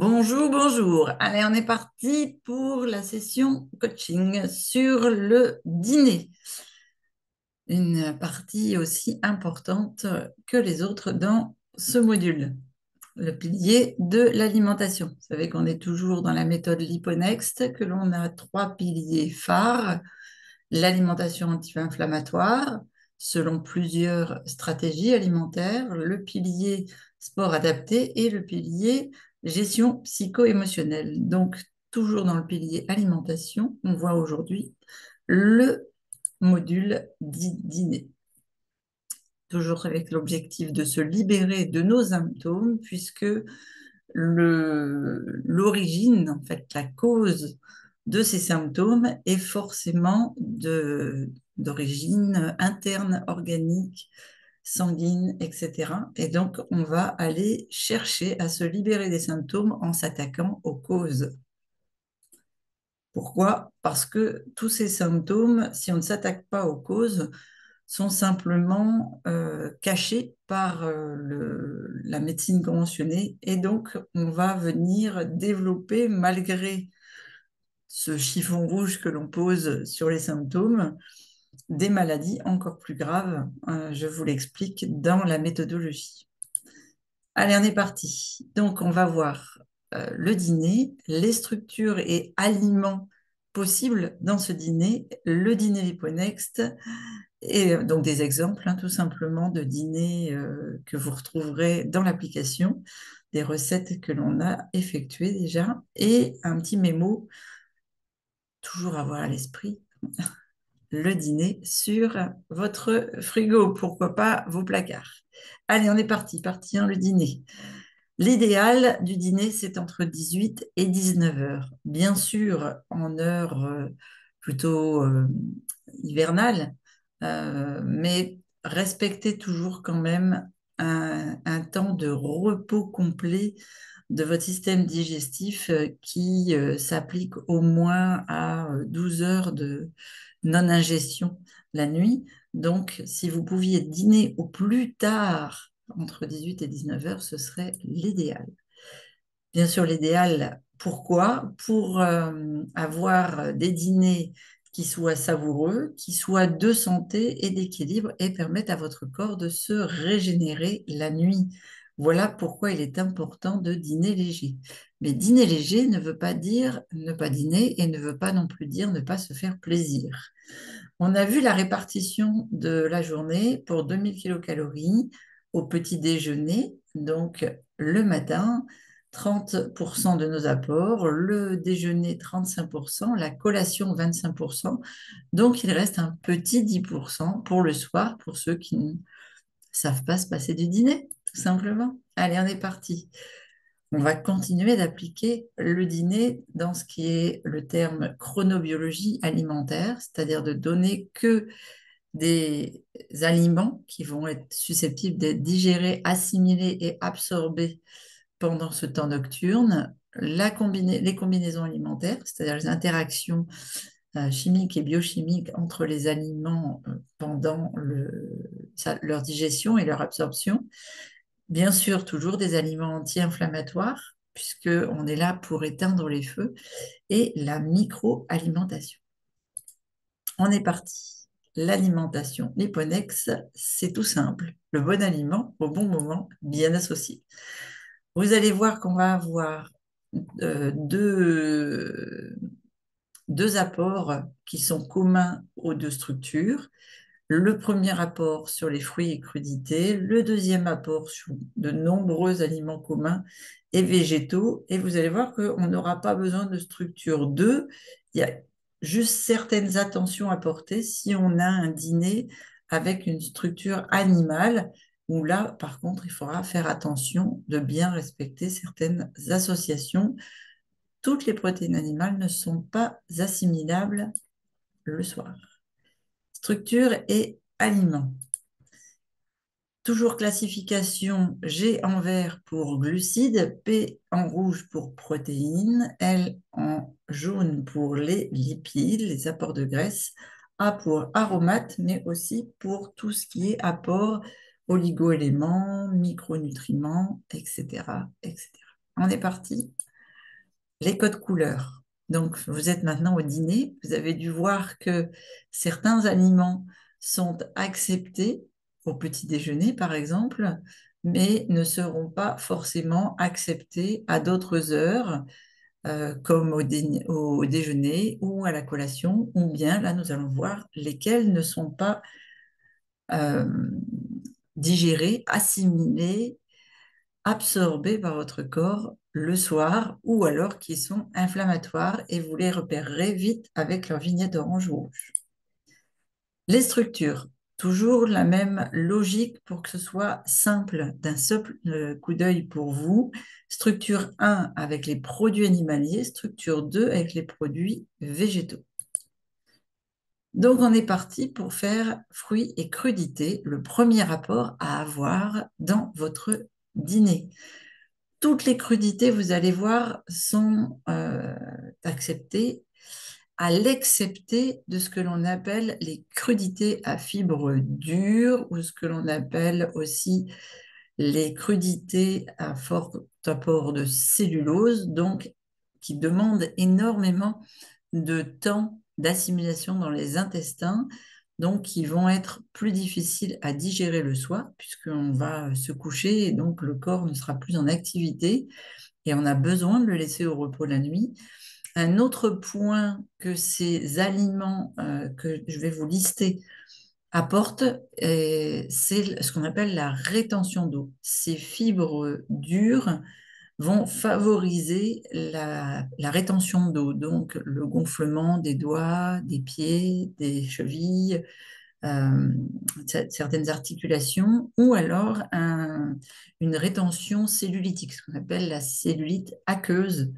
Bonjour, bonjour. Allez, on est parti pour la session coaching sur le dîner. Une partie aussi importante que les autres dans ce module. Le pilier de l'alimentation. Vous savez qu'on est toujours dans la méthode Liponext, que l'on a trois piliers phares. L'alimentation anti-inflammatoire, selon plusieurs stratégies alimentaires, le pilier sport adapté et le pilier gestion psycho-émotionnelle. Donc, toujours dans le pilier alimentation, on voit aujourd'hui le module dit dîner. Toujours avec l'objectif de se libérer de nos symptômes, puisque l'origine, en fait, la cause de ces symptômes est forcément d'origine interne, organique, sanguine, etc. Et donc, on va aller chercher à se libérer des symptômes en s'attaquant aux causes. Pourquoi? Parce que tous ces symptômes, si on ne s'attaque pas aux causes, sont simplement cachés par la médecine conventionnée. Et donc, on va venir développer, malgré ce chiffon rouge que l'on pose sur les symptômes, des maladies encore plus graves. Je vous l'explique dans la méthodologie. Allez, on est parti. Donc, on va voir le dîner, les structures et aliments possibles dans ce dîner, le dîner Liponext, et donc des exemples, tout simplement, de dîners que vous retrouverez dans l'application, des recettes que l'on a effectuées déjà, et un petit mémo, toujours avoir à l'esprit, le dîner sur votre frigo, pourquoi pas vos placards. Allez, on est parti, parti 1, le dîner. L'idéal du dîner, c'est entre 18 et 19 heures. Bien sûr, en heure plutôt hivernale, mais respectez toujours quand même un temps de repos complet de votre système digestif qui s'applique au moins à 12 heures de non-ingestion la nuit. Donc, si vous pouviez dîner au plus tard entre 18 et 19 heures, ce serait l'idéal. Bien sûr, l'idéal, pourquoi? Pour avoir des dîners qui soient savoureux, qui soient de santé et d'équilibre et permettent à votre corps de se régénérer la nuit. Voilà pourquoi il est important de dîner léger. Mais dîner léger ne veut pas dire ne pas dîner et ne veut pas non plus dire ne pas se faire plaisir. On a vu la répartition de la journée pour 2000 kilocalories au petit déjeuner, donc le matin, 30% de nos apports, le déjeuner 35%, la collation 25%. Donc il reste un petit 10% pour le soir, pour ceux qui ne savent pas se passer du dîner, tout simplement. Allez, on est parti. On va continuer d'appliquer le dîner dans ce qui est le terme chronobiologie alimentaire, c'est-à-dire de donner que des aliments qui vont être susceptibles d'être digérés, assimilés et absorbés pendant ce temps nocturne, les combinaisons alimentaires, c'est-à-dire les interactions chimiques et biochimiques entre les aliments pendant leur digestion et leur absorption. Bien sûr, toujours des aliments anti-inflammatoires, puisqu'on est là pour éteindre les feux, et la micro-alimentation. On est parti. L'alimentation Liponex, c'est tout simple. Le bon aliment au bon moment, bien associé. Vous allez voir qu'on va avoir euh, deux, deux apports qui sont communs aux deux structures. Le premier apport sur les fruits et crudités, le deuxième apport sur de nombreux aliments communs et végétaux. Et vous allez voir qu'on n'aura pas besoin de structure 2. Il y a juste certaines attentions à porter si on a un dîner avec une structure animale, où là, par contre, il faudra faire attention de bien respecter certaines associations. Toutes les protéines animales ne sont pas assimilables le soir. Structure et aliments. Toujours classification G en vert pour glucides, P en rouge pour protéines, L en jaune pour les lipides, les apports de graisse, A pour aromates, mais aussi pour tout ce qui est apport oligo-éléments, micronutriments, etc., etc. On est parti. Les codes couleurs. Donc, vous êtes maintenant au dîner, vous avez dû voir que certains aliments sont acceptés au petit déjeuner, par exemple, mais ne seront pas forcément acceptés à d'autres heures, comme au déjeuner ou à la collation, ou bien là, nous allons voir lesquels ne sont pas euh, digérés, assimilés, absorbés par votre corps le soir ou alors qui sont inflammatoires et vous les repérerez vite avec leur vignette orange ou rouge. Les structures, toujours la même logique pour que ce soit simple d'un seul coup d'œil pour vous. Structure 1 avec les produits animaliers, structure 2 avec les produits végétaux. Donc, on est parti pour faire fruits et crudités, le premier rapport à avoir dans votre dîner. Toutes les crudités, vous allez voir, sont acceptées, à l'excepté de ce que l'on appelle les crudités à fibres dures ou ce que l'on appelle aussi les crudités à fort apport de cellulose, donc qui demandent énormément de temps d'assimilation dans les intestins, donc qui vont être plus difficiles à digérer le soir, puisqu'on va se coucher et donc le corps ne sera plus en activité et on a besoin de le laisser au repos la nuit. Un autre point que ces aliments que je vais vous lister apportent, c'est ce qu'on appelle la rétention d'eau. Ces fibres dures vont favoriser la rétention d'eau, donc le gonflement des doigts, des pieds, des chevilles, euh, certaines articulations, ou alors une rétention cellulitique, ce qu'on appelle la cellulite aqueuse,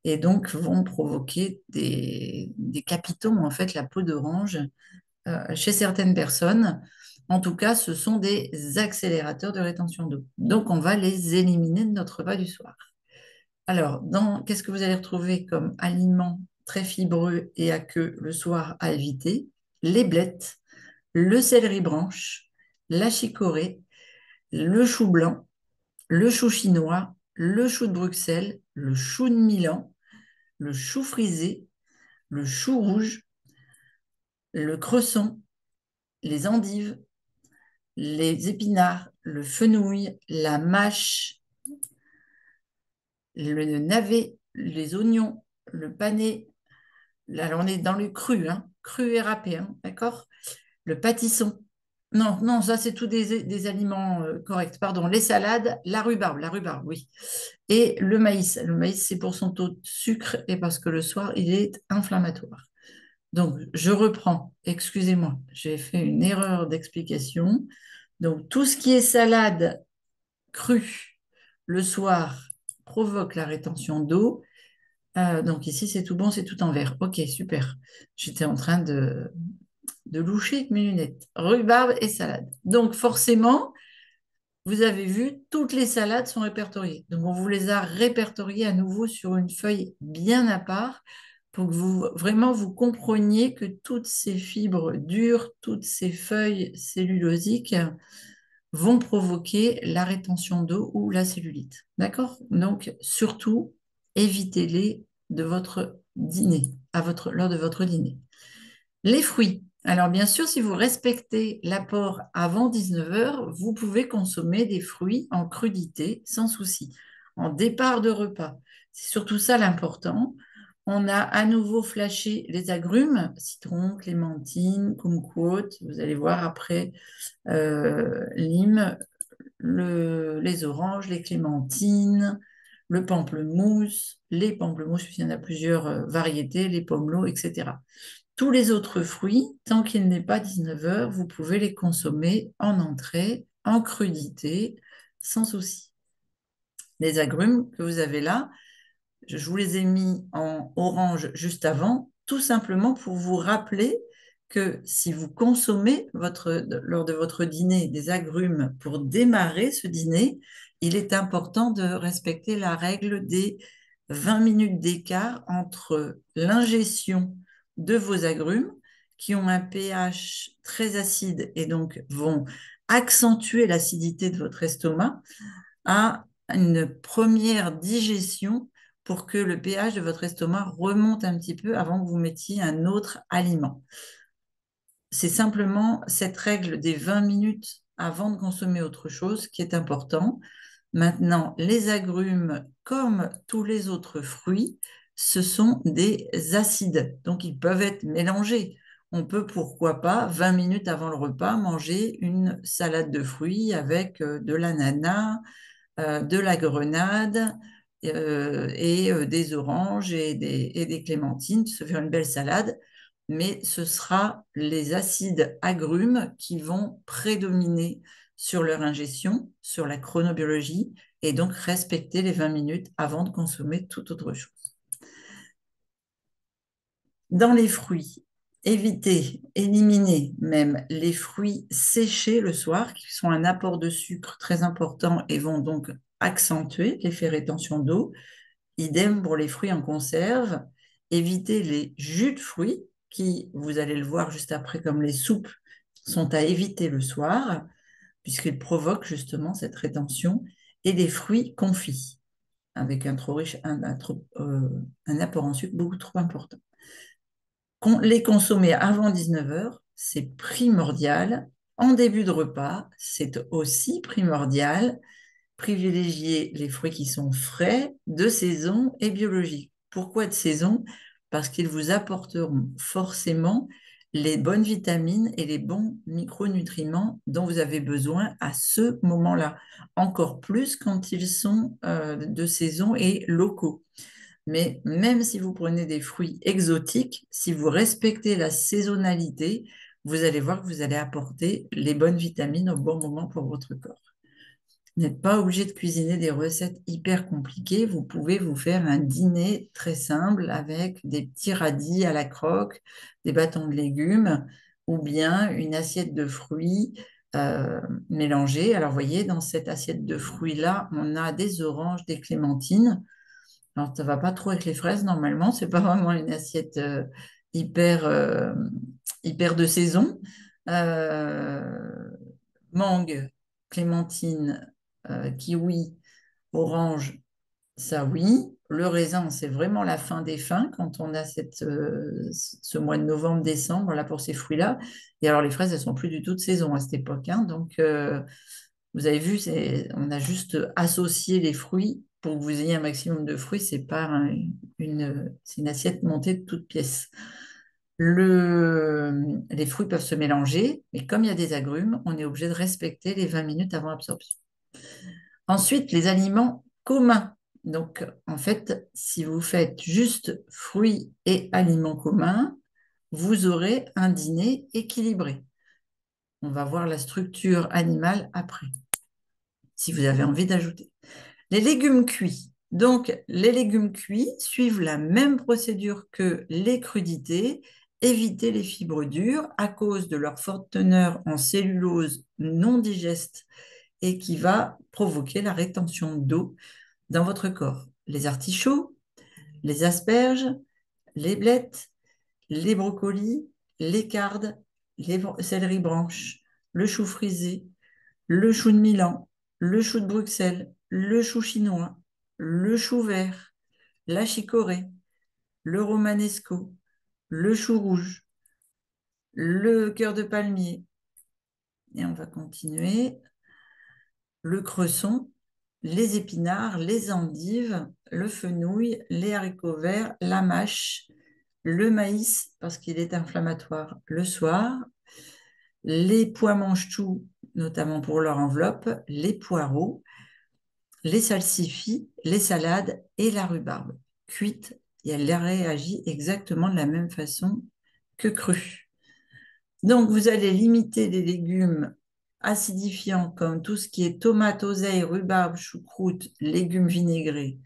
et donc vont provoquer des capitons, en fait, la peau d'orange, chez certaines personnes. En tout cas, ce sont des accélérateurs de rétention d'eau. Donc, on va les éliminer de notre repas du soir. Alors, qu'est-ce que vous allez retrouver comme aliments très fibreux et aqueux le soir à éviter? Les blettes, le céleri branche, la chicorée, le chou blanc, le chou chinois, le chou de Bruxelles, le chou de Milan, le chou frisé, le chou rouge, le cresson, les endives, les épinards, le fenouil, la mâche, le navet, les oignons, le panais. Là, on est dans le cru, hein, cru et râpé, hein, d'accord? Le pâtisson. Non, non, ça, c'est tous des aliments corrects. Pardon, les salades, la rhubarbe, oui. Et le maïs. Le maïs, c'est pour son taux de sucre et parce que le soir, il est inflammatoire. Donc, je reprends. Excusez-moi, j'ai fait une erreur d'explication. Donc, tout ce qui est salade crue le soir provoque la rétention d'eau. Donc, ici, c'est tout bon, c'est tout en vert. Ok, super. J'étais en train de loucher avec mes lunettes. Rhubarbe et salade. Donc, forcément, vous avez vu, toutes les salades sont répertoriées. Donc, on vous les a répertoriées à nouveau sur une feuille bien à part pour que vous vraiment vous compreniez que toutes ces fibres dures, toutes ces feuilles cellulosiques vont provoquer la rétention d'eau ou la cellulite. D'accord? Donc, surtout, évitez-les de votre dîner, lors de votre dîner. Les fruits. Alors, bien sûr, si vous respectez l'apport avant 19 heures, vous pouvez consommer des fruits en crudité sans souci, en départ de repas. C'est surtout ça l'important. On a à nouveau flashé les agrumes, citron, clémentine, kumquat. Vous allez voir après lime, les oranges, les clémentines, le pamplemousse, les pamplemousses, il y en a plusieurs variétés, les pomelos, etc. Tous les autres fruits, tant qu'il n'est pas 19 heures, vous pouvez les consommer en entrée, en crudité, sans souci. Les agrumes que vous avez là, je vous les ai mis en orange juste avant, tout simplement pour vous rappeler que si vous consommez lors de votre dîner des agrumes pour démarrer ce dîner, il est important de respecter la règle des 20 minutes d'écart entre l'ingestion de vos agrumes, qui ont un pH très acide et donc vont accentuer l'acidité de votre estomac, à une première digestion pour que le pH de votre estomac remonte un petit peu avant que vous mettiez un autre aliment. C'est simplement cette règle des 20 minutes avant de consommer autre chose qui est important. Maintenant, les agrumes, comme tous les autres fruits, ce sont des acides, donc ils peuvent être mélangés. On peut, pourquoi pas, 20 minutes avant le repas, manger une salade de fruits avec de l'ananas, de la grenade des oranges et des clémentines, se faire une belle salade. Mais ce sera les acides agrumes qui vont prédominer sur leur ingestion, sur la chronobiologie, et donc respecter les 20 minutes avant de consommer toute autre chose. Dans les fruits, évitez, éliminez même les fruits séchés le soir, qui sont un apport de sucre très important et vont donc accentuer l'effet rétention d'eau. Idem pour les fruits en conserve. Évitez les jus de fruits, qui, vous allez le voir juste après, comme les soupes, sont à éviter le soir, puisqu'ils provoquent justement cette rétention, et les fruits confits, avec un apport en sucre beaucoup trop important. Les consommer avant 19h, c'est primordial. En début de repas, c'est aussi primordial. Privilégier les fruits qui sont frais, de saison et biologiques. Pourquoi de saison? Parce qu'ils vous apporteront forcément les bonnes vitamines et les bons micronutriments dont vous avez besoin à ce moment-là. Encore plus quand ils sont de saison et locaux. Mais même si vous prenez des fruits exotiques, si vous respectez la saisonnalité, vous allez voir que vous allez apporter les bonnes vitamines au bon moment pour votre corps. Vous n'êtes pas obligé de cuisiner des recettes hyper compliquées. Vous pouvez vous faire un dîner très simple avec des petits radis à la croque, des bâtons de légumes ou bien une assiette de fruits mélangés. Alors, vous voyez, dans cette assiette de fruits-là, on a des oranges, des clémentines. Alors, ça ne va pas trop avec les fraises normalement. Ce n'est pas vraiment une assiette hyper, hyper de saison. Euh, Mangue, clémentine, kiwi, orange, ça oui. Le raisin, c'est vraiment la fin des fins quand on a ce mois de novembre-décembre là pour ces fruits-là. Et alors les fraises, elles sont plus du tout de saison à cette époque, hein. Donc vous avez vu, on a juste associé les fruits pour que vous ayez un maximum de fruits. C'est pas c'est une assiette montée de toutes pièces. Les fruits peuvent se mélanger, mais comme il y a des agrumes, on est obligé de respecter les 20 minutes avant absorption. Ensuite, les aliments communs. Donc, en fait, si vous faites juste fruits et aliments communs, vous aurez un dîner équilibré. On va voir la structure animale après, si vous avez envie d'ajouter. Les légumes cuits. Donc, les légumes cuits suivent la même procédure que les crudités. Évitez les fibres dures à cause de leur forte teneur en cellulose non digeste et qui va provoquer la rétention d'eau dans votre corps. Les artichauts, les asperges, les blettes, les brocolis, les cardes, les céleri branches, le chou frisé, le chou de Milan, le chou de Bruxelles, le chou chinois, le chou vert, la chicorée, le romanesco, le chou rouge, le cœur de palmier. Et on va continuer. Le cresson, les épinards, les endives, le fenouil, les haricots verts, la mâche, le maïs, parce qu'il est inflammatoire le soir, les pois mange-tout, notamment pour leur enveloppe, les poireaux, les salsifis, les salades et la rhubarbe. Cuite, et elle réagit exactement de la même façon que crue. Donc, vous allez limiter les légumes acidifiants comme tout ce qui est tomate, oseille, rhubarbe, choucroute, légumes vinaigrés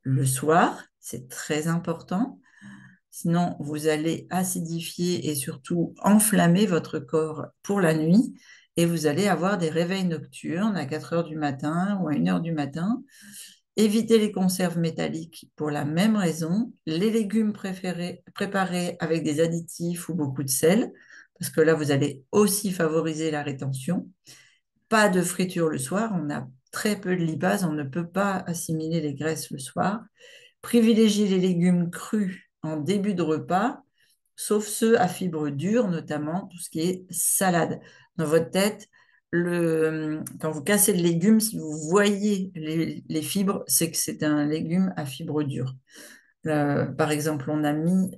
le soir. C'est très important. Sinon, vous allez acidifier et surtout enflammer votre corps pour la nuit et vous allez avoir des réveils nocturnes à 4 heures du matin ou à 1 heure du matin. Évitez les conserves métalliques pour la même raison. Les légumes préparés avec des additifs ou beaucoup de sel, parce que là, vous allez aussi favoriser la rétention. Pas de friture le soir, on a très peu de lipase, on ne peut pas assimiler les graisses le soir. Privilégiez les légumes crus en début de repas, sauf ceux à fibres dures, notamment tout ce qui est salade. Dans votre tête, quand vous cassez le légume, si vous voyez les fibres, c'est que c'est un légume à fibres dures. Par exemple, on a mis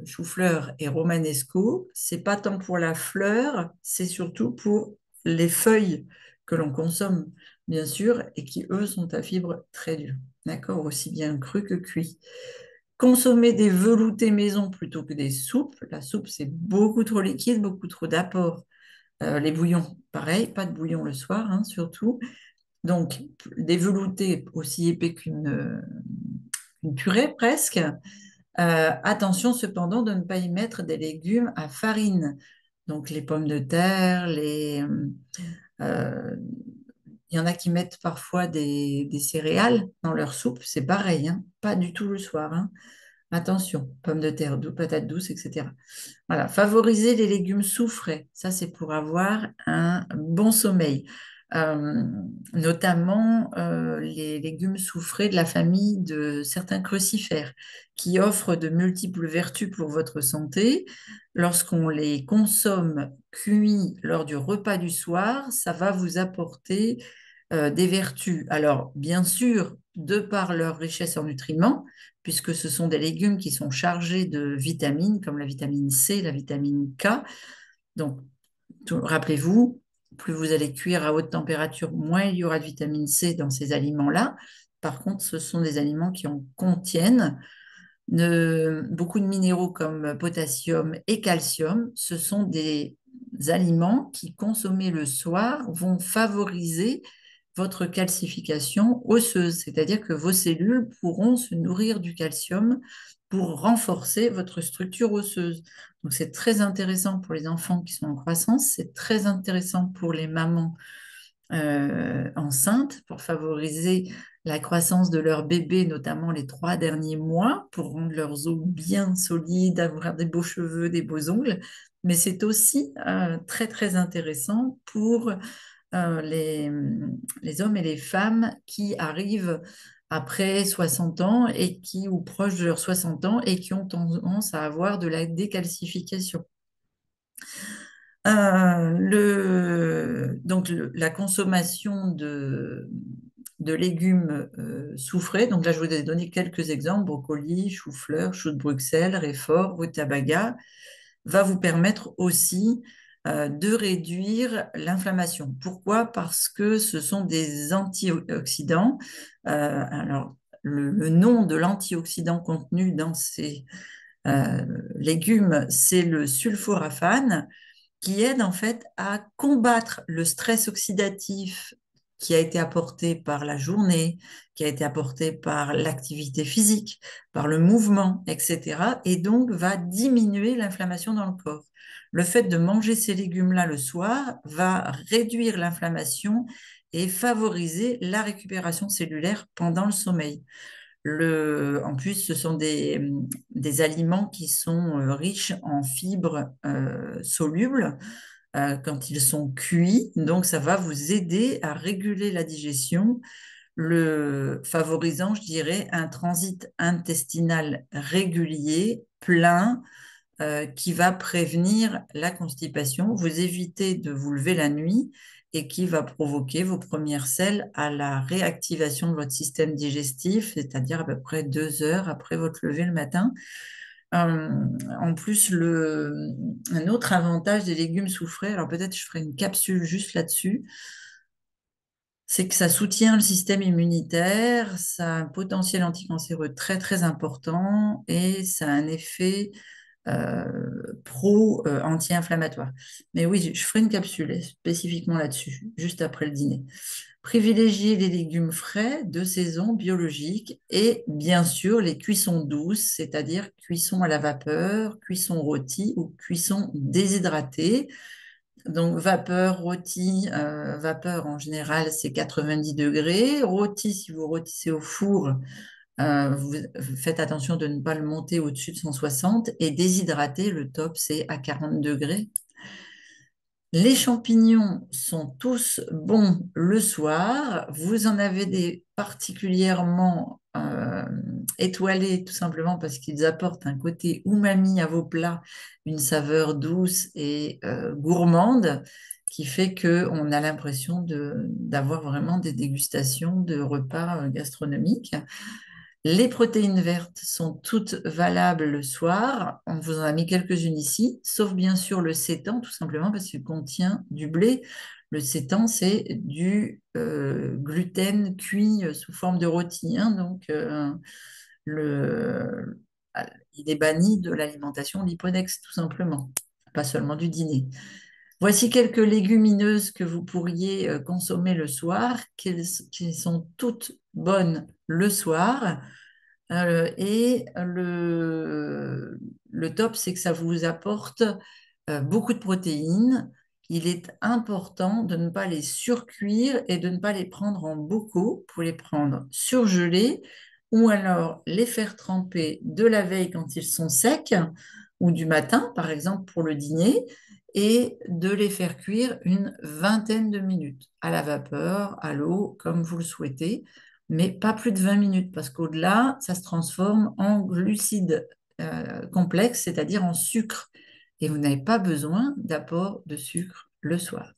chou-fleur et romanesco. C'est pas tant pour la fleur, c'est surtout pour les feuilles que l'on consomme, bien sûr, et qui, eux, sont à fibres très dures. D'accord? Aussi bien cru que cuit. Consommer des veloutés maison plutôt que des soupes. La soupe, c'est beaucoup trop liquide, beaucoup trop d'apports. Les bouillons, pareil, pas de bouillon le soir, hein, surtout. Donc, des veloutés aussi épais qu'une purée presque. Attention cependant de ne pas y mettre des légumes à farine. Donc les pommes de terre, euh, il y en a qui mettent parfois des céréales dans leur soupe, c'est pareil, hein, pas du tout le soir, hein. Attention, pommes de terre, patates douces, etc. Voilà, favoriser les légumes sous frais, ça c'est pour avoir un bon sommeil. Euh, Notamment les légumes sous frais de la famille de certains crucifères qui offrent de multiples vertus pour votre santé. Lorsqu'on les consomme cuits lors du repas du soir, ça va vous apporter des vertus. Alors, bien sûr, de par leur richesse en nutriments, puisque ce sont des légumes qui sont chargés de vitamines comme la vitamine C, la vitamine K. Donc, rappelez-vous, plus vous allez cuire à haute température, moins il y aura de vitamine C dans ces aliments-là. Par contre, ce sont des aliments qui en contiennent beaucoup de minéraux comme potassium et calcium. Ce sont des aliments qui, consommés le soir, vont favoriser votre calcification osseuse, c'est-à-dire que vos cellules pourront se nourrir du calcium pour renforcer votre structure osseuse. Donc c'est très intéressant pour les enfants qui sont en croissance, c'est très intéressant pour les mamans enceintes pour favoriser la croissance de leur bébé, notamment les 3 derniers mois, pour rendre leurs os bien solides, avoir des beaux cheveux, des beaux ongles. Mais c'est aussi très, très intéressant pour euh, les, les hommes et les femmes qui arrivent après 60 ans et qui, ou proches de leurs 60 ans et qui ont tendance à avoir de la décalcification. La consommation de légumes soufrés, donc là je vous ai donné quelques exemples, brocoli, chou-fleur, chou de Bruxelles, réfort, rutabaga, va vous permettre aussi de réduire l'inflammation. Pourquoi? Parce que ce sont des antioxydants. Alors, le nom de l'antioxydant contenu dans ces légumes, c'est le sulforaphane qui aide en fait à combattre le stress oxydatif qui a été apporté par la journée, qui a été apporté par l'activité physique, par le mouvement, etc. Et donc va diminuer l'inflammation dans le corps. Le fait de manger ces légumes-là le soir va réduire l'inflammation et favoriser la récupération cellulaire pendant le sommeil. En plus, ce sont des aliments qui sont riches en fibres solubles quand ils sont cuits. Donc, ça va vous aider à réguler la digestion, favorisant, je dirais, un transit intestinal régulier, plein, qui va prévenir la constipation, vous éviter de vous lever la nuit et qui va provoquer vos premières selles à la réactivation de votre système digestif, c'est-à-dire à peu près 2 heures après votre lever le matin. Euh, En plus, un autre avantage des légumes soufrés, alors peut-être je ferai une capsule juste là-dessus, c'est que ça soutient le système immunitaire, ça a un potentiel anticancéreux très très important et ça a un effet pro-anti-inflammatoire. Mais oui, je ferai une capsule spécifiquement là-dessus, juste après le dîner. Privilégier les légumes frais, de saison, biologiques et bien sûr les cuissons douces, c'est-à-dire cuisson à la vapeur, cuisson rôtie ou cuisson déshydratée. Donc vapeur, rôti, vapeur en général c'est 90 degrés. Rôti, si vous rôtissez au four, vous faites attention de ne pas le monter au-dessus de 160 et déshydrater, le top c'est à 40 degrés. Les champignons sont tous bons le soir. Vous en avez des particulièrement étoilés, tout simplement parce qu'ils apportent un côté umami à vos plats, une saveur douce et gourmande, qui fait qu'on a l'impression d'avoir vraiment des dégustations de repas gastronomiques. Les protéines vertes sont toutes valables le soir. On vous en a mis quelques-unes ici, sauf bien sûr le sétan, tout simplement parce qu'il contient du blé. Le sétan, c'est du gluten cuit sous forme de rôti, hein, donc le, il est banni de l'alimentation lipodex, tout simplement, pas seulement du dîner. Voici quelques légumineuses que vous pourriez consommer le soir, qui sont toutes bonnes le soir. Et le top, c'est que ça vous apporte beaucoup de protéines. Il est important de ne pas les surcuire et de ne pas les prendre en bocaux pour les prendre surgelés ou alors les faire tremper de la veille quand ils sont secs ou du matin, par exemple, pour le dîner, et de les faire cuire une vingtaine de minutes à la vapeur, à l'eau, comme vous le souhaitez, mais pas plus de 20 minutes, parce qu'au-delà, ça se transforme en glucides complexes, c'est-à-dire en sucre. Et vous n'avez pas besoin d'apport de sucre le soir.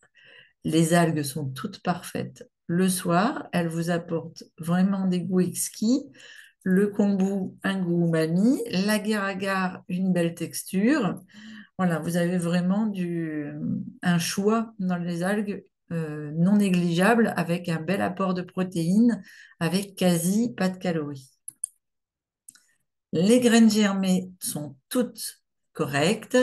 Les algues sont toutes parfaites le soir, elles vous apportent vraiment des goûts exquis. Le kombu, un goût umami, l'agar-agar, une belle texture. Voilà, vous avez vraiment un choix dans les algues non négligeable avec un bel apport de protéines, avec quasi pas de calories. Les graines germées sont toutes correctes.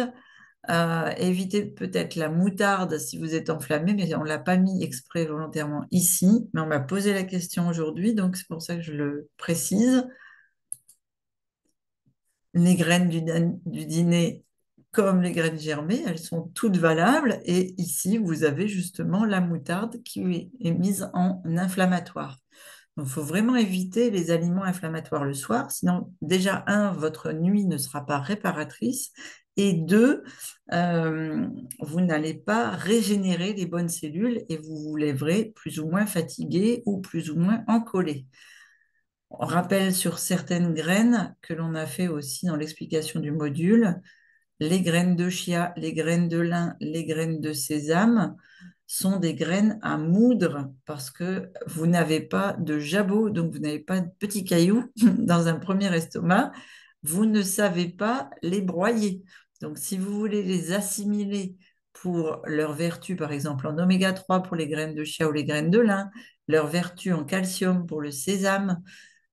Évitez peut-être la moutarde si vous êtes enflammé, mais on ne l'a pas mis exprès volontairement ici, mais on m'a posé la question aujourd'hui, donc c'est pour ça que je le précise. Les graines du dîner comme les graines germées, elles sont toutes valables. Et ici, vous avez justement la moutarde qui est mise en inflammatoire. Donc, il faut vraiment éviter les aliments inflammatoires le soir. Sinon, déjà, un, votre nuit ne sera pas réparatrice. Et deux, euh, vous n'allez pas régénérer les bonnes cellules et vous vous lèverez plus ou moins fatigué ou plus ou moins encollé. On rappelle sur certaines graines que l'on a fait aussi dans l'explication du module, les graines de chia, les graines de lin, les graines de sésame sont des graines à moudre parce que vous n'avez pas de jabot, donc vous n'avez pas de petits cailloux dans un premier estomac. Vous ne savez pas les broyer. Donc, si vous voulez les assimiler pour leur vertu, par exemple en oméga 3 pour les graines de chia ou les graines de lin, leur vertu en calcium pour le sésame,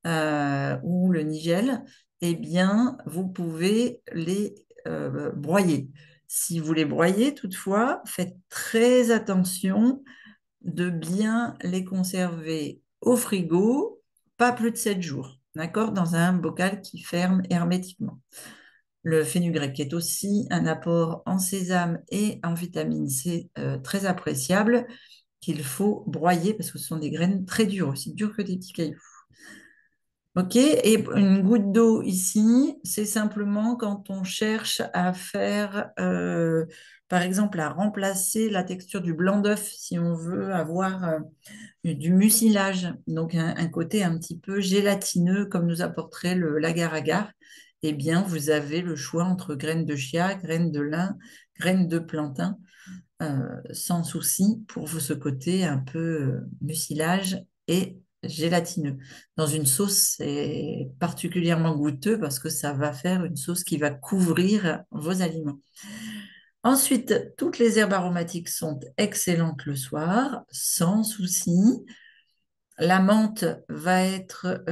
ou le nigel, eh bien, vous pouvez les broyer. Si vous les broyez, toutefois, faites très attention de bien les conserver au frigo, pas plus de 7 jours, d'accord, dans un bocal qui ferme hermétiquement. Le fenugrec est aussi un apport en sésame et en vitamine C très appréciable qu'il faut broyer parce que ce sont des graines très dures, aussi dures que des petits cailloux. OK, et une goutte d'eau ici, c'est simplement quand on cherche à faire, par exemple, à remplacer la texture du blanc d'œuf, si on veut avoir du mucilage, donc un côté un petit peu gélatineux, comme nous apporterait l'agar-agar, eh bien, vous avez le choix entre graines de chia, graines de lin, graines de plantain, sans souci pour ce côté un peu mucilage et gélatineux. Dans une sauce, c'est particulièrement goûteux parce que ça va faire une sauce qui va couvrir vos aliments. Ensuite, toutes les herbes aromatiques sont excellentes le soir, sans souci. La menthe va être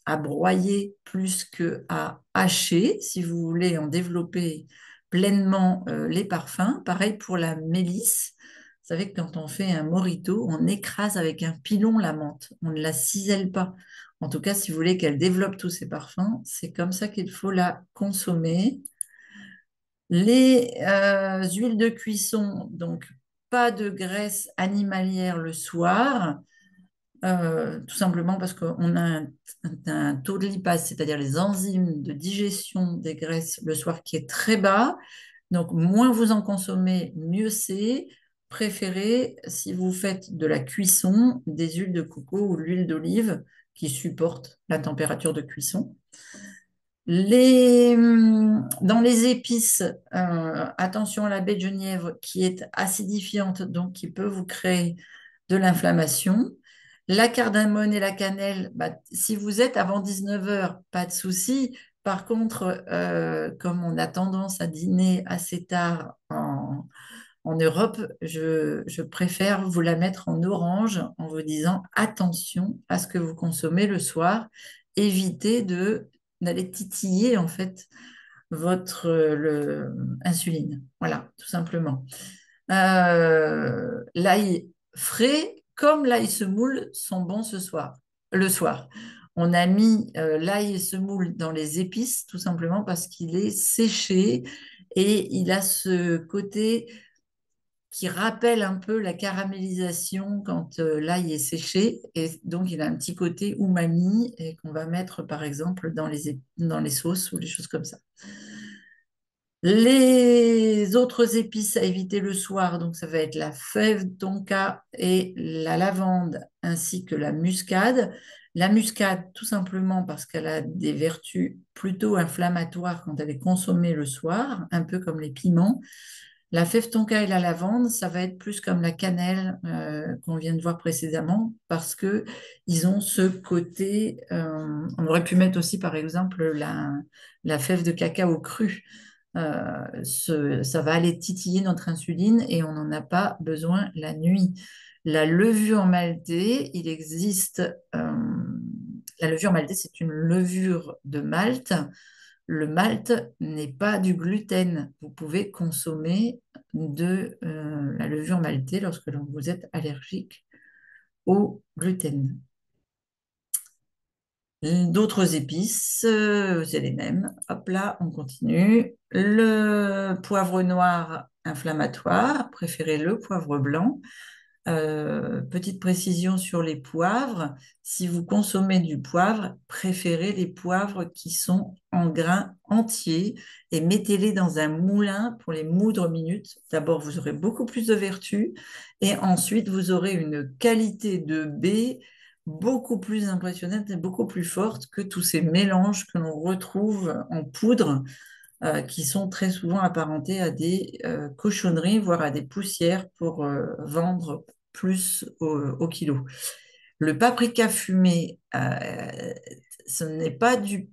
à broyer plus que à hacher, si vous voulez en développer pleinement les parfums. Pareil pour la mélisse. Vous savez que quand on fait un mojito, on écrase avec un pilon la menthe. On ne la cisèle pas. En tout cas, si vous voulez qu'elle développe tous ses parfums, c'est comme ça qu'il faut la consommer. Les huiles de cuisson, donc pas de graisse animalière le soir. Tout simplement parce qu'on a un taux de lipase, c'est-à-dire les enzymes de digestion des graisses le soir qui est très bas. Donc, moins vous en consommez, mieux c'est. préférez, si vous faites de la cuisson, des huiles de coco ou l'huile d'olive qui supportent la température de cuisson. Dans les épices, attention à la baie de genièvre qui est acidifiante, donc qui peut vous créer de l'inflammation. La cardamone et la cannelle, bah, si vous êtes avant 19 heures, pas de souci. Par contre, comme on a tendance à dîner assez tard en Europe, je préfère vous la mettre en orange en vous disant attention à ce que vous consommez le soir. Évitez d'aller titiller en fait votre insuline. Voilà, tout simplement. L'ail frais comme l'ail semoule sont bons le soir. On a mis l'ail semoule dans les épices tout simplement parce qu'il est séché et il a ce côté qui rappelle un peu la caramélisation quand l'ail est séché. Et donc, il a un petit côté umami et qu'on va mettre, par exemple, dans les sauces ou les choses comme ça. Les autres épices à éviter le soir, donc ça va être la fève tonka et la lavande, ainsi que la muscade. La muscade, tout simplement parce qu'elle a des vertus plutôt inflammatoires quand elle est consommée le soir, un peu comme les piments. La fève tonka et la lavande, ça va être plus comme la cannelle qu'on vient de voir précédemment, parce que ils ont ce côté. On aurait pu mettre aussi, par exemple, la fève de cacao crue. Ça va aller titiller notre insuline et on n'en a pas besoin la nuit. La levure maltée, il existe. La levure maltée, c'est une levure de malt. Le malt n'est pas du gluten. Vous pouvez consommer de la levure maltée lorsque vous êtes allergique au gluten. D'autres épices, c'est les mêmes. Hop là, on continue. Le poivre noir inflammatoire, préférez le poivre blanc. Petite précision sur les poivres. Si vous consommez du poivre, préférez les poivres qui sont en grains entiers et mettez-les dans un moulin pour les moudre minutes. D'abord, vous aurez beaucoup plus de vertus et ensuite, vous aurez une qualité de baie beaucoup plus impressionnante et beaucoup plus forte que tous ces mélanges que l'on retrouve en poudre qui sont très souvent apparentés à des cochonneries, voire à des poussières pour vendre plus au kilo. Le paprika fumé, ce n'est pas du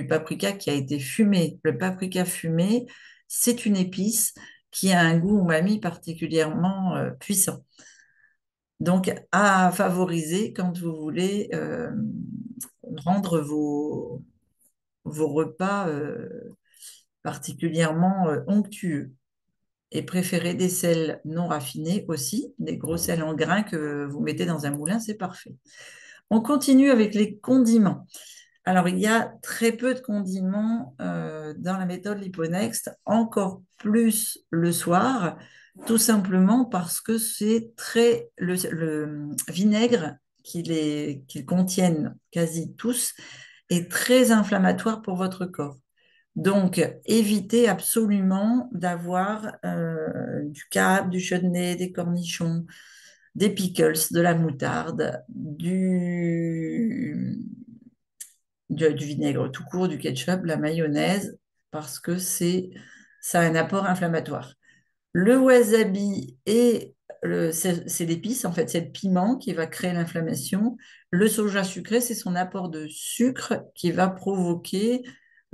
paprika qui a été fumé. Le paprika fumé, c'est une épice qui a un goût umami particulièrement puissant. Donc, à favoriser quand vous voulez rendre vos repas particulièrement onctueux. Et préférez des sels non raffinés aussi, des gros sels en grains que vous mettez dans un moulin, c'est parfait. On continue avec les condiments. Alors, il y a très peu de condiments dans la méthode Liponext, encore plus le soir, tout simplement parce que le vinaigre qu'ils contiennent quasi tous est très inflammatoire pour votre corps. Donc, évitez absolument d'avoir du cap, du chutney, des cornichons, des pickles, de la moutarde, du vinaigre tout court, du ketchup, la mayonnaise, parce que ça a un apport inflammatoire. Le wasabi c'est l'épice, en fait, c'est le piment qui va créer l'inflammation. Le soja sucré, c'est son apport de sucre qui va provoquer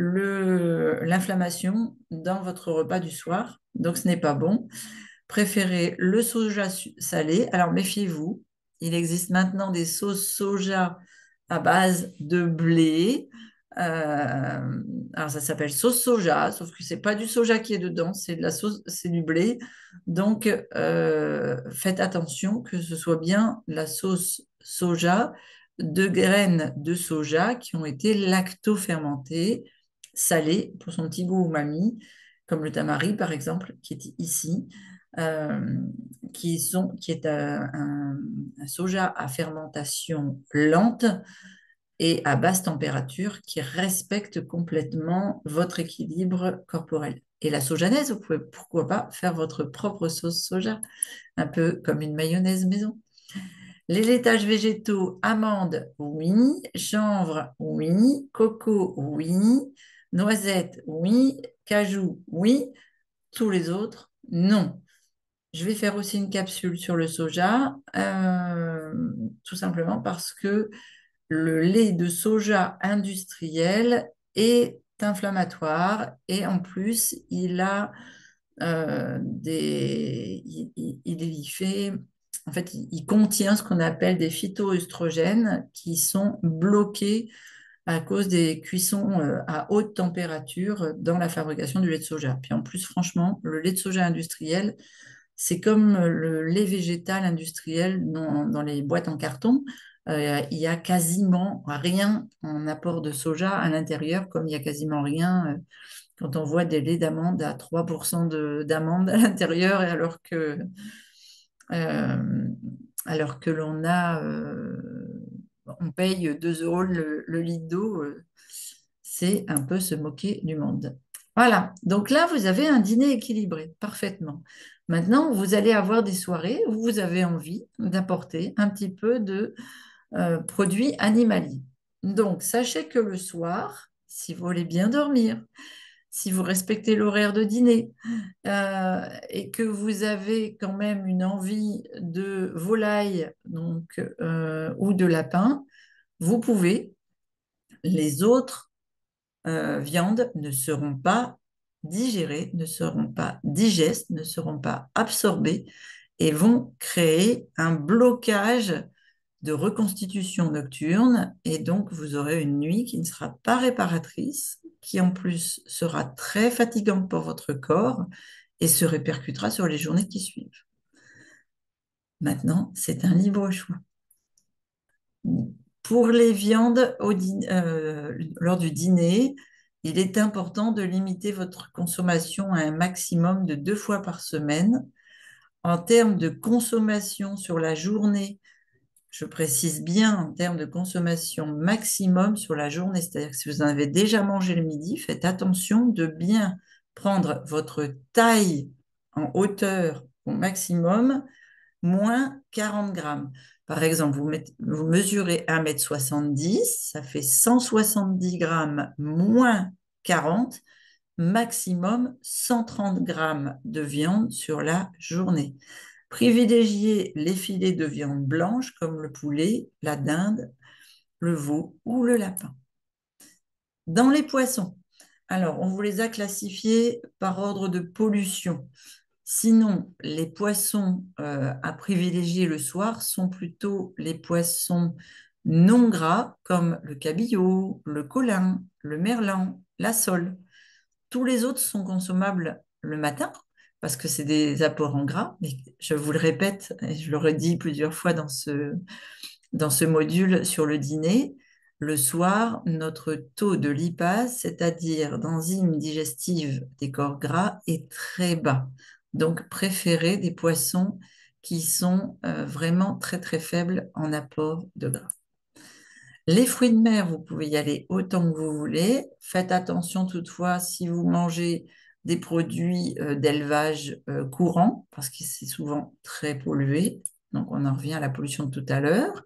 l'inflammation dans votre repas du soir. Donc, ce n'est pas bon. Préférez le soja salé. Alors, méfiez-vous. Il existe maintenant des sauces soja à base de blé. Alors, ça s'appelle sauce soja, sauf que c'est pas du soja qui est dedans, c'est de la sauce, c'est du blé. Donc, faites attention que ce soit bien la sauce soja de graines de soja qui ont été lacto-fermentées, salées pour son petit goût umami, comme le tamari par exemple, qui est ici, euh, qui est un soja à fermentation lente et à basse température qui respecte complètement votre équilibre corporel. Et la sojanaise, vous pouvez pourquoi pas faire votre propre sauce soja, un peu comme une mayonnaise maison. Les laitages végétaux, amandes, oui. Chanvre, oui. Coco, oui. Noisettes, oui. Cajou, oui. Tous les autres, non. Je vais faire aussi une capsule sur le soja, tout simplement parce que le lait de soja industriel est inflammatoire et en plus, il a il fait, en fait, il contient ce qu'on appelle des phytoœstrogènes qui sont bloqués à cause des cuissons à haute température dans la fabrication du lait de soja. Puis en plus, franchement, le lait de soja industriel, c'est comme le lait végétal industriel dans les boîtes en carton. Il y a quasiment rien en apport de soja à l'intérieur, comme il y a quasiment rien quand on voit des laits d'amande à 3% d'amande à l'intérieur, et euh, alors que on paye 2 euros le litre d'eau, c'est un peu se moquer du monde. Voilà, donc là, vous avez un dîner équilibré, parfaitement. Maintenant, vous allez avoir des soirées où vous avez envie d'apporter un petit peu de produits animaliers. Donc, sachez que le soir, si vous voulez bien dormir, si vous respectez l'horaire de dîner et que vous avez quand même une envie de volaille donc, ou de lapin, vous pouvez. Les autres viandes ne seront pas digérées, ne seront pas digestes, ne seront pas absorbées et vont créer un blocage de reconstitution nocturne et donc vous aurez une nuit qui ne sera pas réparatrice, qui en plus sera très fatigante pour votre corps et se répercutera sur les journées qui suivent. Maintenant, c'est un libre choix. Pour les viandes lors du dîner, il est important de limiter votre consommation à un maximum de 2 fois par semaine. En termes de consommation sur la journée, je précise bien en termes de consommation maximum sur la journée, c'est-à-dire que si vous en avez déjà mangé le midi, faites attention de bien prendre votre taille en hauteur au maximum, moins 40 grammes. Par exemple, vous mesurez 1,70 m, ça fait 170 grammes moins 40, maximum 130 grammes de viande sur la journée. Privilégiez les filets de viande blanche comme le poulet, la dinde, le veau ou le lapin. Dans les poissons, alors on vous les a classifiés par ordre de pollution. Sinon, les poissons à privilégier le soir sont plutôt les poissons non gras comme le cabillaud, le colin, le merlan, la sole. Tous les autres sont consommables le matin parce que c'est des apports en gras. Mais je vous le répète, et je l'aurais dit plusieurs fois dans ce module sur le dîner, le soir, notre taux de lipase, c'est-à-dire d'enzymes digestives des corps gras, est très bas. Donc, préférez des poissons qui sont vraiment très très faibles en apport de gras. Les fruits de mer, vous pouvez y aller autant que vous voulez. Faites attention toutefois si vous mangez des produits d'élevage courant, parce que c'est souvent très pollué. Donc, on en revient à la pollution de tout à l'heure.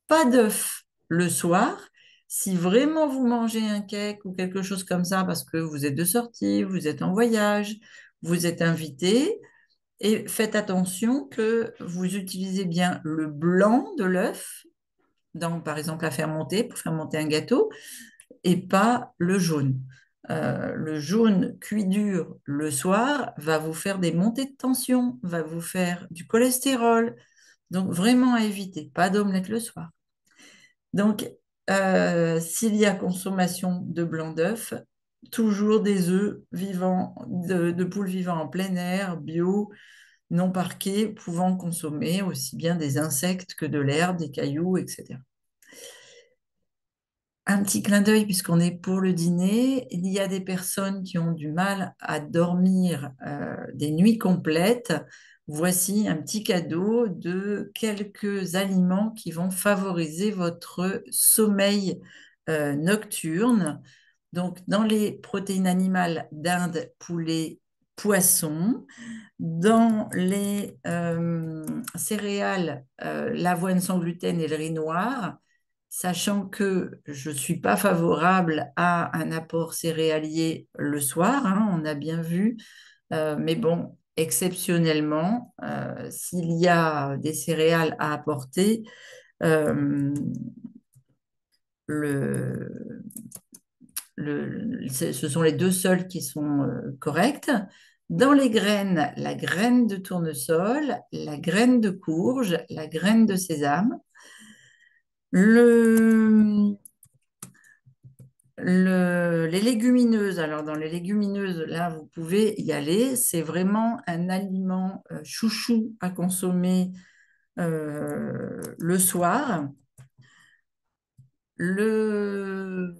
Pas d'œufs le soir. Si vraiment vous mangez un cake ou quelque chose comme ça, parce que vous êtes de sortie, vous êtes en voyage, vous êtes invité, et faites attention que vous utilisez bien le blanc de l'œuf dans, par exemple, pour faire monter un gâteau, et pas le jaune. Le jaune cuit dur le soir va vous faire des montées de tension, va vous faire du cholestérol. Donc, vraiment à éviter. Pas d'omelette le soir. Donc, s'il y a consommation de blanc d'œuf, toujours des œufs vivants, de poules vivant en plein air, bio, non parqués, pouvant consommer aussi bien des insectes que de l'herbe, des cailloux, etc. Un petit clin d'œil, puisqu'on est pour le dîner, il y a des personnes qui ont du mal à dormir des nuits complètes. Voici un petit cadeau de quelques aliments qui vont favoriser votre sommeil nocturne. Donc, dans les protéines animales, dinde, poulet, poisson. Dans les céréales, l'avoine sans gluten et le riz noir, sachant que je ne suis pas favorable à un apport céréalier le soir, hein, on a bien vu, mais bon, exceptionnellement, s'il y a des céréales à apporter, euh, le, ce sont les deux seuls qui sont corrects. Dans les graines, la graine de tournesol, la graine de courge, la graine de sésame. Le, les légumineuses, alors dans les légumineuses, là, vous pouvez y aller. C'est vraiment un aliment chouchou à consommer le soir. Le,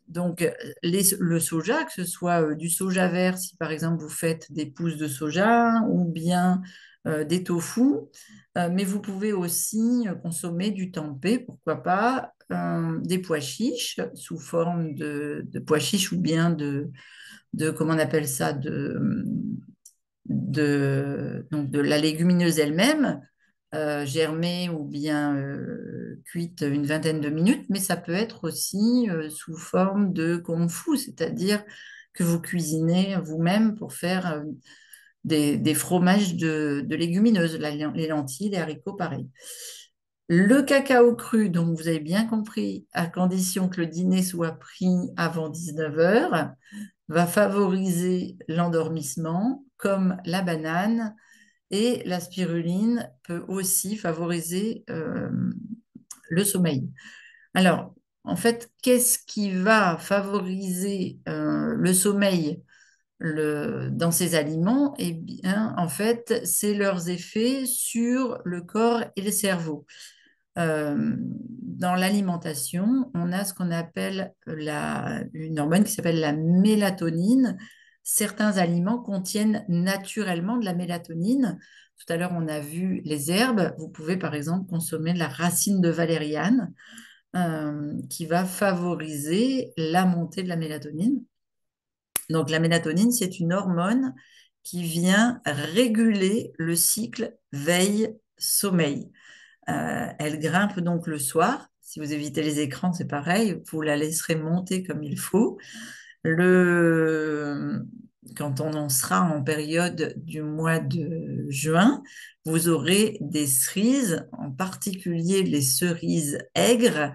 donc, le soja, que ce soit du soja vert, si par exemple vous faites des pousses de soja, ou bien des tofus, mais vous pouvez aussi consommer du tempeh, pourquoi pas, des pois chiches sous forme de pois chiches ou bien comment on appelle ça, donc de la légumineuse elle-même, germée ou bien cuite une vingtaine de minutes, mais ça peut être aussi sous forme de kung-fu, c'est-à-dire que vous cuisinez vous-même pour faire des fromages de légumineuses, les lentilles, les haricots, pareil. Le cacao cru, donc vous avez bien compris, à condition que le dîner soit pris avant 19 heures, va favoriser l'endormissement, comme la banane, et la spiruline peut aussi favoriser le sommeil. Alors, en fait, qu'est-ce qui va favoriser le sommeil dans ces aliments? Eh bien, en fait, c'est leurs effets sur le corps et le cerveau. Dans l'alimentation, on a ce qu'on appelle une hormone qui s'appelle la mélatonine. Certains aliments contiennent naturellement de la mélatonine. Tout à l'heure, on a vu les herbes. Vous pouvez, par exemple, consommer de la racine de valériane qui va favoriser la montée de la mélatonine. Donc, la mélatonine, c'est une hormone qui vient réguler le cycle veille-sommeil. Elle grimpe donc le soir. Si vous évitez les écrans, c'est pareil, vous la laisserez monter comme il faut. Le... Quand on en sera en période du mois de juin, vous aurez des cerises, en particulier les cerises aigres,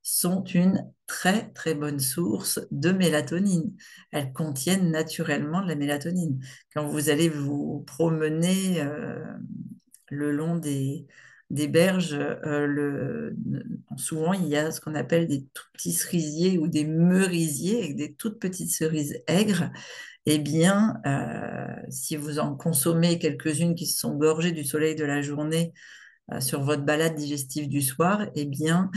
sont une très très bonne source de mélatonine. Elles contiennent naturellement de la mélatonine. Quand vous allez vous promener le long des berges, souvent il y a ce qu'on appelle des tout petits cerisiers ou des merisiers avec des toutes petites cerises aigres. Eh bien, si vous en consommez quelques-unes qui se sont gorgées du soleil de la journée sur votre balade digestive du soir, eh bien,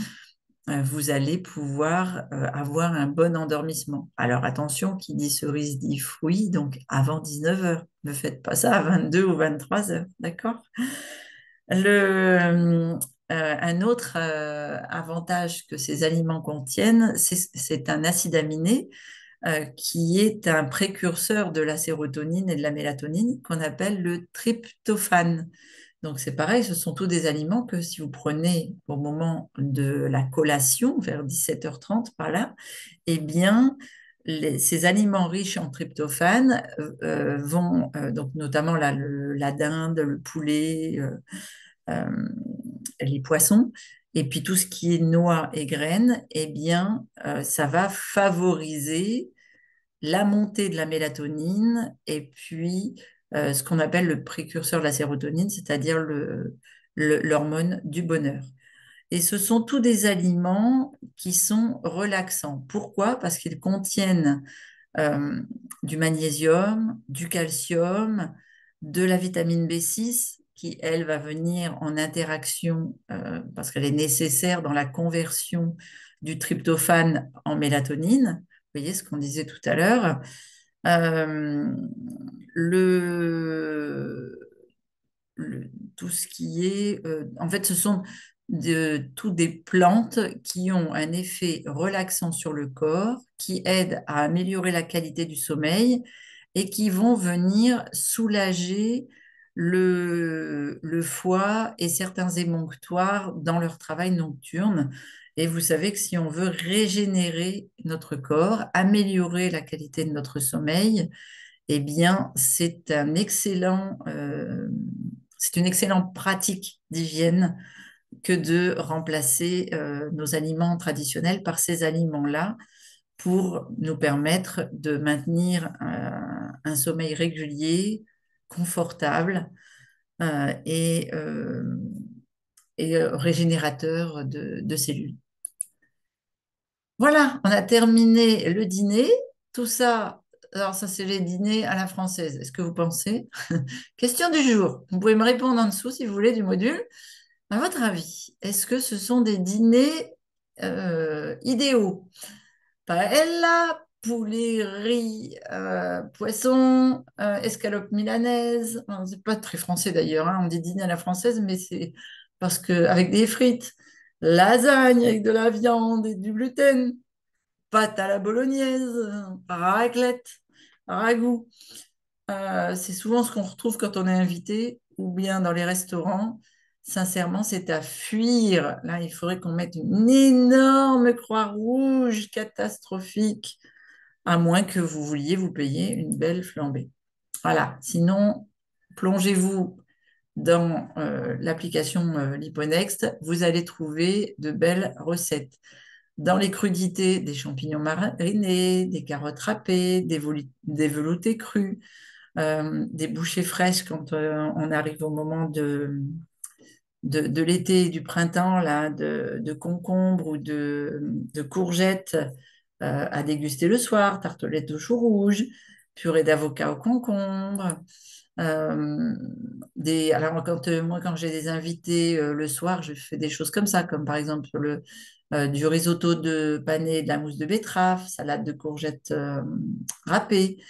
vous allez pouvoir avoir un bon endormissement. Alors attention, qui dit cerise dit fruit, donc avant 19 heures. Ne faites pas ça à 22 ou 23 heures, d'accord? Un autre avantage que ces aliments contiennent, c'est un acide aminé qui est un précurseur de la sérotonine et de la mélatonine qu'on appelle le tryptophane. Donc c'est pareil, ce sont tous des aliments que si vous prenez au moment de la collation, vers 17h30 par là, eh bien, ces aliments riches en tryptophane vont, donc notamment la dinde, le poulet, euh, les poissons, et puis tout ce qui est noix et graines, eh bien, ça va favoriser la montée de la mélatonine et puis ce qu'on appelle le précurseur de la sérotonine, c'est-à-dire l'hormone du bonheur. Et ce sont tous des aliments qui sont relaxants. Pourquoi? Parce qu'ils contiennent euh, du magnésium, du calcium, de la vitamine B6 qui, elle, va venir en interaction parce qu'elle est nécessaire dans la conversion du tryptophane en mélatonine. Vous voyez ce qu'on disait tout à l'heure. Euh, le, tout ce qui est... en fait, ce sont de toutes des plantes qui ont un effet relaxant sur le corps, qui aident à améliorer la qualité du sommeil et qui vont venir soulager le foie et certains émonctoires dans leur travail nocturne. Et vous savez que si on veut régénérer notre corps, améliorer la qualité de notre sommeil, eh bien, c'est une excellente pratique d'hygiène que de remplacer nos aliments traditionnels par ces aliments-là pour nous permettre de maintenir un sommeil régulier, confortable et régénérateur de cellules. Voilà, on a terminé le dîner. Tout ça, alors ça c'est les dîners à la française. Est-ce que vous pensez? Question du jour. Vous pouvez me répondre en dessous si vous voulez du module. À votre avis, est-ce que ce sont des dîners idéaux? Paella, poulet, riz, poisson, escalope milanaise. Bon, c'est pas très français d'ailleurs, hein. On dit dîner à la française, mais c'est parce que avec des frites, lasagne avec de la viande et du gluten, pâte à la bolognaise, raclette, ragoût. C'est souvent ce qu'on retrouve quand on est invité ou bien dans les restaurants. Sincèrement, c'est à fuir. Là, il faudrait qu'on mette une énorme croix rouge catastrophique, à moins que vous vouliez vous payer une belle flambée. Voilà. Sinon, plongez-vous dans l'application Liponext. Vous allez trouver de belles recettes. Dans les crudités, des champignons marinés, des carottes râpées, des veloutés crus, des bouchées fraîches quand on arrive au moment de l'été et du printemps, là, de concombres ou de courgettes à déguster le soir, tartelettes aux choux rouges, purée d'avocat au concombre. Euh, alors, moi, quand j'ai des invités le soir, je fais des choses comme ça, comme par exemple du risotto de panais et de la mousse de betterave, salade de courgettes râpées.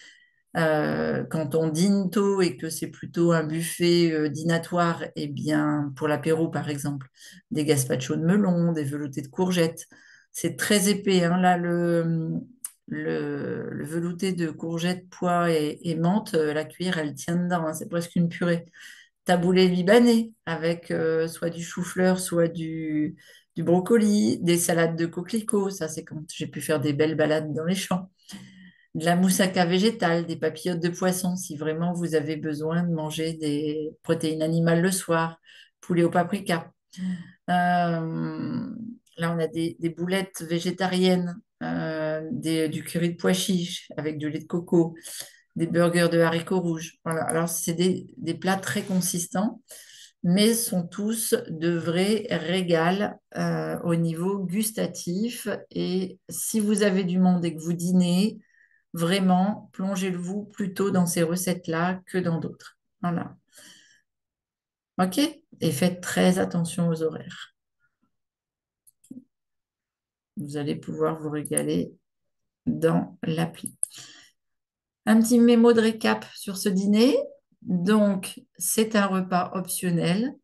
Quand on dîne tôt et que c'est plutôt un buffet dînatoire, eh bien, pour l'apéro, par exemple, des gazpachos de melon, des veloutés de courgettes. C'est très épais, hein. Là, le velouté de courgettes, pois et menthe, la cuillère, elle tient dedans, hein. C'est presque une purée. Taboulé libanais avec soit du chou-fleur, soit du brocoli, des salades de coquelicots. Ça, c'est quand j'ai pu faire des belles balades dans les champs, de la moussaka végétale, des papillotes de poisson, si vraiment vous avez besoin de manger des protéines animales le soir, poulet au paprika. Là, on a des boulettes végétariennes, du curry de pois chiche avec du lait de coco, des burgers de haricots rouges. Voilà. Alors, c'est des plats très consistants, mais sont tous de vrais régals au niveau gustatif. Et si vous avez du monde et que vous dînez, vraiment, plongez-vous plutôt dans ces recettes-là que dans d'autres. Voilà. OK? Et faites très attention aux horaires. Vous allez pouvoir vous régaler dans l'appli. Un petit mémo de récap sur ce dîner. Donc, c'est un repas optionnel.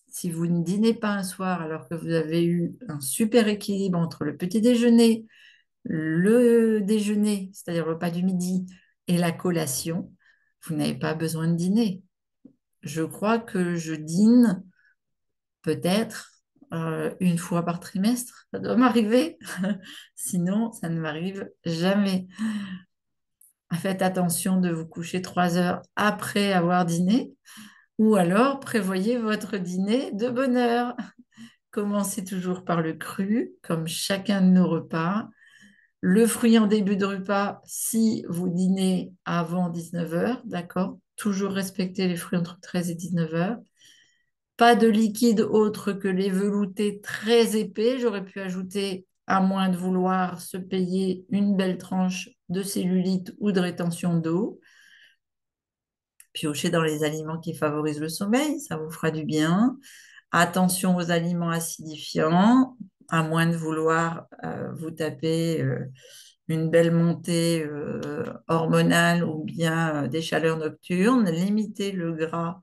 Si vous ne dînez pas un soir alors que vous avez eu un super équilibre entre le petit déjeuner, le déjeuner, c'est-à-dire le repas du midi, et la collation, vous n'avez pas besoin de dîner. Je crois que je dîne peut-être une fois par trimestre. Ça doit m'arriver. Sinon, ça ne m'arrive jamais. Faites attention de vous coucher 3 heures après avoir dîné ou alors prévoyez votre dîner de bonne heure. Commencez toujours par le cru, comme chacun de nos repas. Le fruit en début de repas, si vous dînez avant 19 heures, d'accord? Toujours respecter les fruits entre 13 et 19 heures. Pas de liquide autre que les veloutés très épais. J'aurais pu ajouter, à moins de vouloir se payer une belle tranche de cellulite ou de rétention d'eau. Piochez dans les aliments qui favorisent le sommeil, ça vous fera du bien. Attention aux aliments acidifiants, à moins de vouloir vous taper une belle montée hormonale ou bien des chaleurs nocturnes. Limitez le gras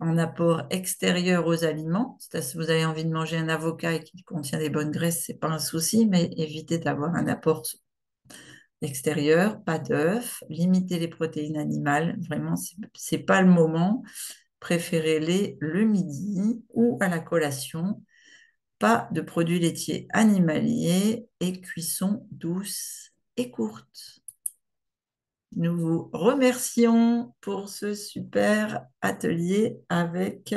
en apport extérieur aux aliments. C'est-à-dire, si vous avez envie de manger un avocat et qu'il contient des bonnes graisses, c'est pas un souci, mais évitez d'avoir un apport extérieur, pas d'œufs, limitez les protéines animales. Vraiment, c'est pas le moment. Préférez-les le midi ou à la collation. Pas de produits laitiers animaliers et cuisson douce et courte. Nous vous remercions pour ce super atelier avec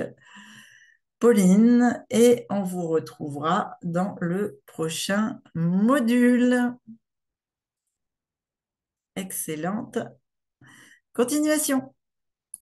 Pauline et on vous retrouvera dans le prochain module. Excellente continuation.